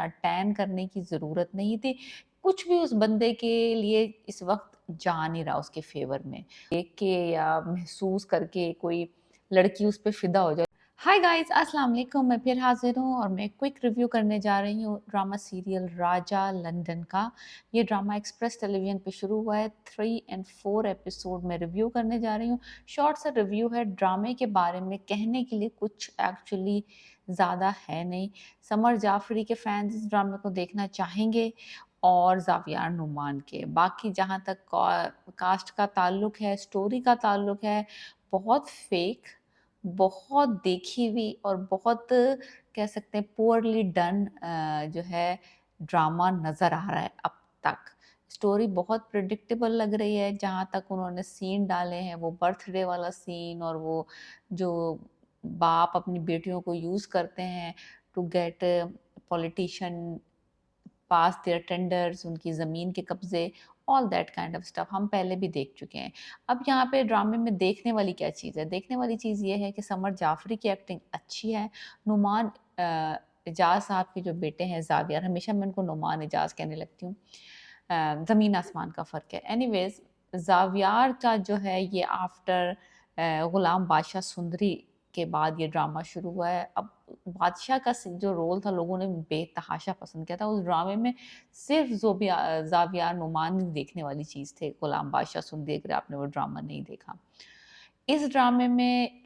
इतना टैन करने की ज़रूरत नहीं थी। कुछ भी उस बंदे के लिए इस वक़्त जा नहीं रहा उसके फ़ेवर में। देख के या महसूस करके कोई लड़की उस पे फ़िदा हो जाए। हाय गाइस, अस्सलाम वालेकुम। मैं फिर हाज़िर हूँ और मैं क्विक रिव्यू करने जा रही हूँ ड्रामा सीरियल राजा लंदन का। ये ड्रामा एक्सप्रेस टेलीविज़न पे शुरू हुआ है। 3 एंड 4 एपिसोड में रिव्यू करने जा रही हूँ। शॉर्ट सा रिव्यू है, ड्रामे के बारे में कहने के लिए कुछ एक्चुअली ज़्यादा है नहीं। समर जाफ़री के फैंस इस ड्रामे को देखना चाहेंगे और ज़ावियार नुमान के। बाकी जहाँ तक कास्ट का ताल्लुक है, स्टोरी का ताल्लुक है, बहुत फेक, बहुत देखी हुई और बहुत कह सकते हैं पुअरली डन जो है ड्रामा नज़र आ रहा है अब तक। स्टोरी बहुत प्रिडिक्टेबल लग रही है। जहाँ तक उन्होंने सीन डाले हैं, वो बर्थडे वाला सीन और वो जो बाप अपनी बेटियों को यूज़ करते हैं to get politician pass their tenders, उनकी ज़मीन के कब्ज़े, all that kind of stuff हम पहले भी देख चुके हैं। अब यहाँ पे ड्रामे में देखने वाली क्या चीज़ है? देखने वाली चीज़ ये है कि समर जाफ़री की एक्टिंग अच्छी है। नुमान एजाज़ साहब के जो बेटे हैं ज़ावियर, हमेशा मैं उनको नुमान एजाज़ कहने लगती हूँ। ज़मीन आसमान का फ़र्क है। एनीवेज़ ज़ावियार का जो है ये आफ्टर ग़ुलाम बादशाह सुंदरी के बाद ये ड्रामा शुरू हुआ है। अब बादशाह का जो रोल था लोगों ने बेतहाशा पसंद किया था। उस ड्रामे में सिर्फ़ ज़ावियार नुमान ही देखने वाली चीज़ थे, ग़ुलाम बादशाह सुंदरी, अगर आपने वो ड्रामा नहीं देखा। इस ड्रामे में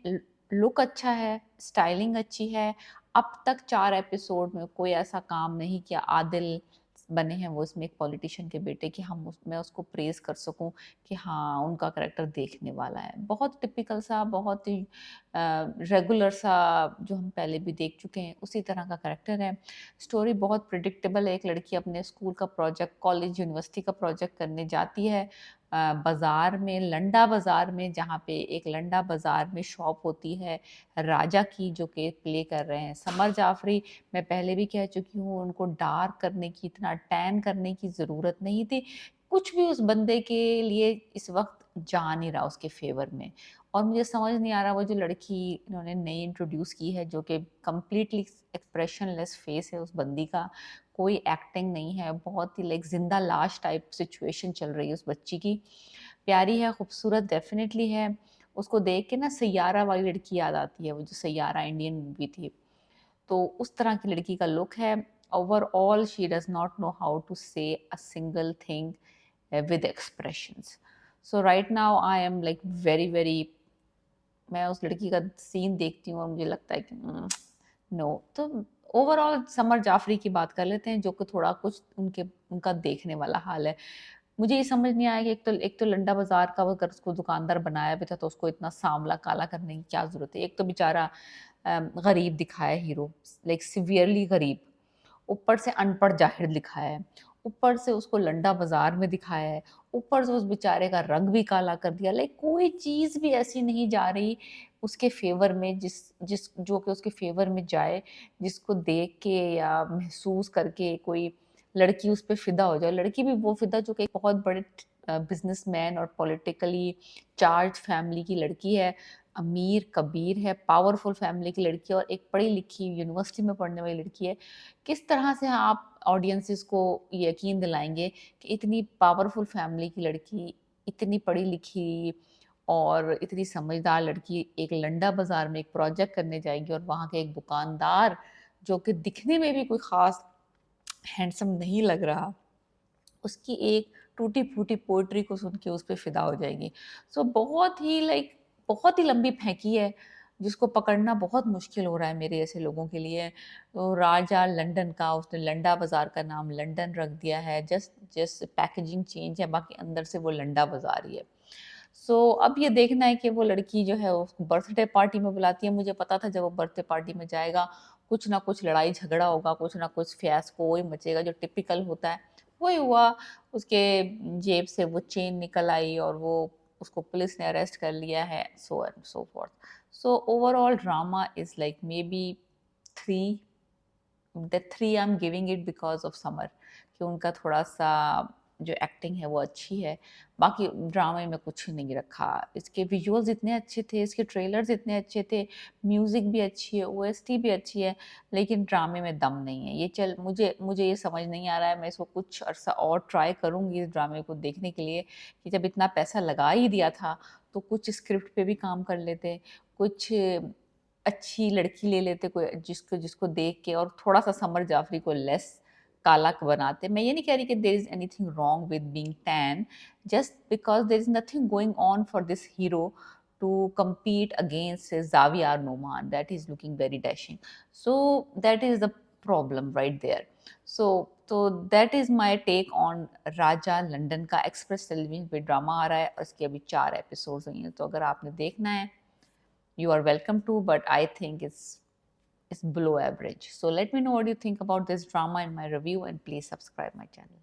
लुक अच्छा है, स्टाइलिंग अच्छी है। अब तक 4 एपिसोड में कोई ऐसा काम नहीं किया। आदिल बने हैं वो इसमें एक पॉलिटिशियन के बेटे कि हम उस मैं उसको प्रेज़ कर सकूँ कि हाँ, उनका करैक्टर देखने वाला है। बहुत टिपिकल सा, बहुत ही रेगुलर सा जो हम पहले भी देख चुके हैं, उसी तरह का करैक्टर है। स्टोरी बहुत प्रेडिक्टेबल है। एक लड़की अपने स्कूल का प्रोजेक्ट, कॉलेज, यूनिवर्सिटी का प्रोजेक्ट करने जाती है बाज़ार में, लंडा बाज़ार में, जहाँ पे एक लंडा बाज़ार में शॉप होती है राजा की, जो कि प्ले कर रहे हैं समर जाफ़री। मैं पहले भी कह चुकी हूँ, उनको डार्क करने की, इतना टैन करने की ज़रूरत नहीं थी। कुछ भी उस बंदे के लिए इस वक़्त जा नहीं रहा उसके फ़ेवर में। और मुझे समझ नहीं आ रहा वो जो लड़की इन्होंने नई इंट्रोड्यूस की है, जो कि कंप्लीटली एक्सप्रेशनलेस फ़ेस है उस बंदी का, कोई एक्टिंग नहीं है, बहुत ही लाइक ज़िंदा लाश टाइप सिचुएशन चल रही है उस बच्ची की। प्यारी है, खूबसूरत डेफ़िनिटली है। उसको देख के ना सैयारा वाली लड़की याद आती है, वो जो सैयारा इंडियन मूवी थी। तो उस तरह की लड़की का लुक है। Overall she does not know how to say a single thing with expressions. So right now I am like very, very, मैं उस लड़की का सीन देखती हूँ और मुझे लगता है कि नो। तो ओवरऑल समर जाफरी की बात कर लेते हैं, जो कि थोड़ा कुछ उनका देखने वाला हाल है। मुझे ये समझ नहीं आया कि एक तो लंडा बाजार का अगर उसको दुकानदार बनाया भी था तो उसको इतना सांवला काला करने की क्या जरूरत है? एक तो बेचारा गरीब दिखाया हीरो, लाइक सिवियरली गरीब, ऊपर से अनपढ़ जाहिर दिखाया है, ऊपर से उसको लंडा बाजार में दिखाया है, ऊपर से उस बेचारे का रंग भी काला कर दिया। लाइक कोई चीज़ भी ऐसी नहीं जा रही उसके फ़ेवर में जिस जिस जो कि उसके फ़ेवर में जाए, जिसको देख के या महसूस करके कोई लड़की उस पे फ़िदा हो जाए। लड़की भी वो फ़िदा जो कि एक बहुत बड़े बिज़नेसमैन और पॉलिटिकली चार्ज्ड फैमिली की लड़की है। अमीर कबीर है, पावरफुल फैमिली की लड़की है और एक पढ़ी-लिखी यूनिवर्सिटी में पढ़ने वाली लड़की है। किस तरह से आप ऑडियंसेस को यकीन दिलाएँगे कि इतनी पावरफुल फैमिली की लड़की, इतनी पढ़ी-लिखी और इतनी समझदार लड़की एक लंडा बाज़ार में एक प्रोजेक्ट करने जाएगी और वहाँ के एक दुकानदार, जो कि दिखने में भी कोई ख़ास हैंडसम नहीं लग रहा, उसकी एक टूटी-फूटी पोएट्री को सुन के उस पे फ़िदा हो जाएँगी। सो बहुत ही लाइक बहुत ही लंबी फेंकी है, जिसको पकड़ना बहुत मुश्किल हो रहा है मेरे जैसे लोगों के लिए। तो राजा लंदन का, उसने लंडा बाज़ार का नाम लंदन रख दिया है, जस्ट जस्ट पैकेजिंग चेंज है, बाकी अंदर से वो लंडा बाज़ार ही है। अब ये देखना है कि वो लड़की जो है उसको बर्थडे पार्टी में बुलाती है। मुझे पता था जब वो बर्थडे पार्टी में जाएगा, कुछ ना कुछ लड़ाई झगड़ा होगा, कुछ ना कुछ फियास्को वही मचेगा जो टिपिकल होता है। वही हुआ, उसके जेब से वो चेन निकल आई और वो उसको पुलिस ने अरेस्ट कर लिया है, so and so forth. So overall drama is like maybe 3, the 3 I am giving it because of summer, कि उनका थोड़ा-सा जो एक्टिंग है वो अच्छी है। बाकी ड्रामे में कुछ नहीं रखा। इसके विजुअल्स इतने अच्छे थे, इसके ट्रेलर्स इतने अच्छे थे, म्यूज़िक भी अच्छी है, ओएसटी भी अच्छी है, लेकिन ड्रामे में दम नहीं है। ये चल मुझे मुझे ये समझ नहीं आ रहा है, मैं इसको कुछ अरसा और ट्राई करूँगी इस ड्रामे को देखने के लिए, कि जब इतना पैसा लगा ही दिया था, तो कुछ स्क्रिप्ट पे भी काम कर लेते, कुछ अच्छी लड़की ले लेते कोई जिसको जिसको देख के, और थोड़ा-सा समर जाफ़री को लेस काला बनाते। मैं ये नहीं कह रही कि there is anything wrong with being tan, just because there is nothing going on for this hero to compete against Xavier Noman that is looking very dashing. So that is the problem right there. So that is my take on Raja London का। Express television पे drama आ रहा है और इसके अभी 4 episodes हुई हैं, तो अगर आपने देखना है you are welcome to, but I think it's below average. So let me know what you think about this drama in my review, and please subscribe my channel.